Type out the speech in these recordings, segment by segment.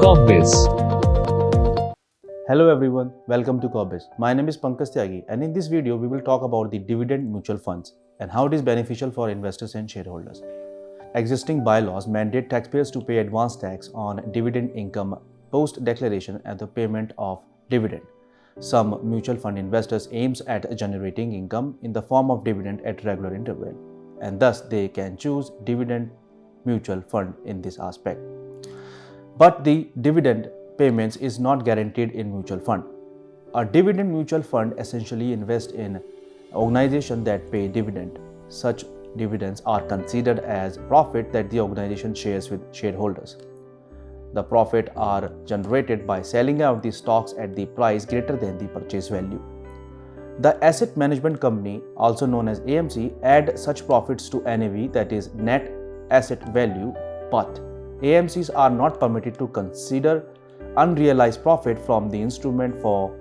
CorpBiz. Hello everyone, welcome to CorpBiz. My name is Pankaj Tyagi, and in this video we will talk about the dividend mutual funds and how it is beneficial for investors and shareholders. Existing bylaws mandate taxpayers to pay advance tax on dividend income post declaration and the payment of dividend. Some mutual fund investors aims at generating income in the form of dividend at regular interval, and thus they can choose dividend mutual fund in this aspect. But the dividend payments is not guaranteed in mutual fund. A dividend mutual fund essentially invests in organizations that pay dividend. Such dividends are considered as profit that the organization shares with shareholders. The profit are generated by selling out the stocks at the price greater than the purchase value. The asset management company, also known as AMC, add such profits to NAV, that is net asset value, but AMCs are not permitted to consider unrealized profit from the instrument for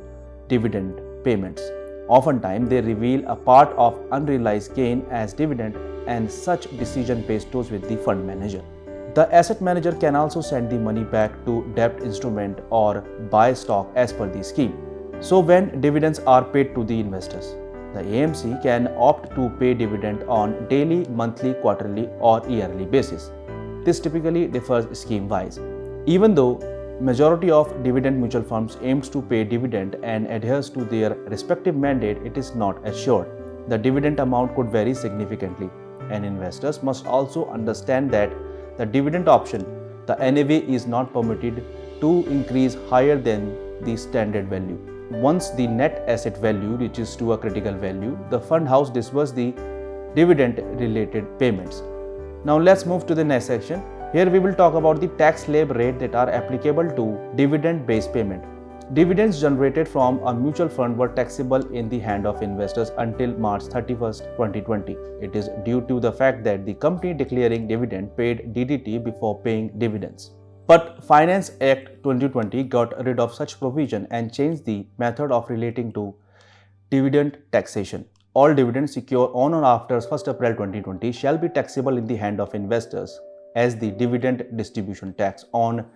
dividend payments. Oftentimes, they reveal a part of unrealized gain as dividend, and such decision bestows with the fund manager. The asset manager can also send the money back to debt instrument or buy stock as per the scheme. So when dividends are paid to the investors, the AMC can opt to pay dividend on daily, monthly, quarterly or yearly basis. This typically differs scheme-wise. Even though majority of dividend mutual funds aims to pay dividend and adheres to their respective mandate, it is not assured. The dividend amount could vary significantly, and investors must also understand that the dividend option, the NAV, is not permitted to increase higher than the standard value. Once the net asset value reaches to a critical value, the fund house disburses the dividend related payments. Now let's move to the next section. Here we will talk about the tax slab rate that are applicable to dividend based payment. Dividends generated from a mutual fund were taxable in the hand of investors until March 31st, 2020. It is due to the fact that the company declaring dividend paid DDT before paying dividends. But Finance Act 2020 got rid of such provision and changed the method of relating to dividend taxation. All dividends secured on or after 1st April 2020 shall be taxable in the hand of investors as the dividend distribution tax on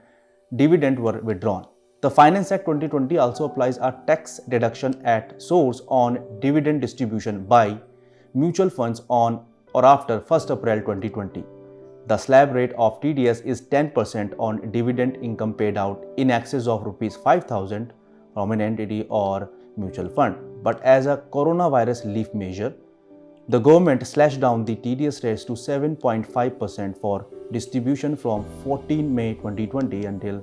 dividend were withdrawn. The Finance Act 2020 also applies a tax deduction at source on dividend distribution by mutual funds on or after 1st April 2020. The slab rate of TDS is 10% on dividend income paid out in excess of Rs 5,000 from an entity or mutual fund. But as a coronavirus relief measure, the government slashed down the TDS rates to 7.5% for distribution from 14 May 2020 until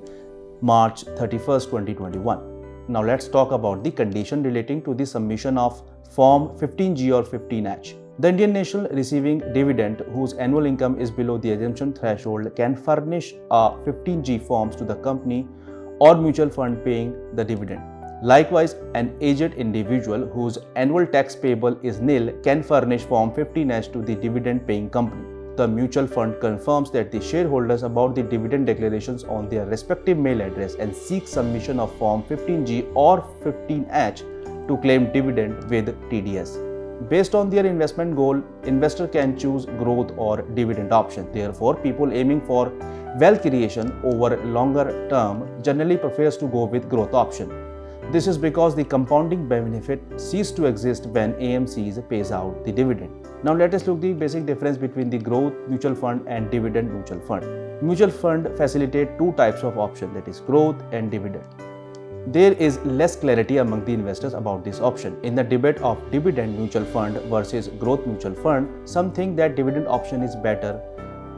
March 31st, 2021. Now let's talk about the condition relating to the submission of Form 15G or 15H. The Indian national receiving dividend whose annual income is below the exemption threshold can furnish a 15G forms to the company or mutual fund paying the dividend. Likewise, an aged individual whose annual tax payable is nil can furnish Form 15H to the dividend paying company. The mutual fund confirms that the shareholders about the dividend declarations on their respective mail address and seek submission of Form 15G or 15H to claim dividend with TDS. Based on their investment goal, investor can choose growth or dividend option. Therefore, people aiming for wealth creation over longer term generally prefers to go with growth option. This is because the compounding benefit ceases to exist when AMCs pays out the dividend. Now let us look the basic difference between the growth mutual fund and dividend mutual fund. Mutual fund facilitate two types of option, that is growth and dividend. There is less clarity among the investors about this option. In the debate of dividend mutual fund versus growth mutual fund, some think that dividend option is better,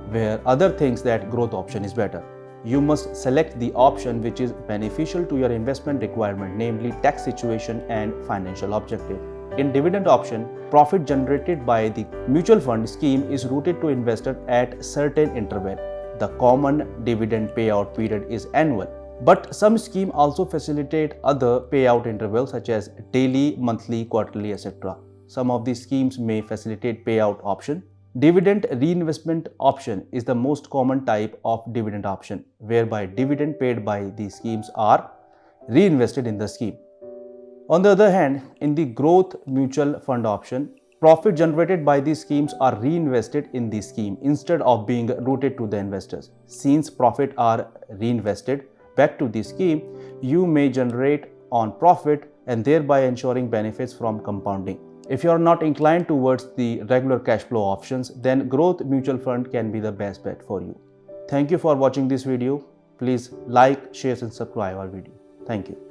where other thinks that growth option is better. You must select the option which is beneficial to your investment requirement, namely tax situation and financial objective. In dividend option, profit generated by the mutual fund scheme is routed to investor at certain interval. The common dividend payout period is annual. But some schemes also facilitate other payout intervals such as daily, monthly, quarterly, etc. Some of these schemes may facilitate payout option. Dividend reinvestment option is the most common type of dividend option, whereby dividend paid by these schemes are reinvested in the scheme. On the other hand, in the growth mutual fund option, profit generated by these schemes are reinvested in the scheme instead of being routed to the investors. Since profit are reinvested, back to the scheme, you may generate on profit and thereby ensuring benefits from compounding. If you are not inclined towards the regular cash flow options, then growth mutual fund can be the best bet for you. Thank you for watching this video. Please like, share and subscribe our video. Thank you.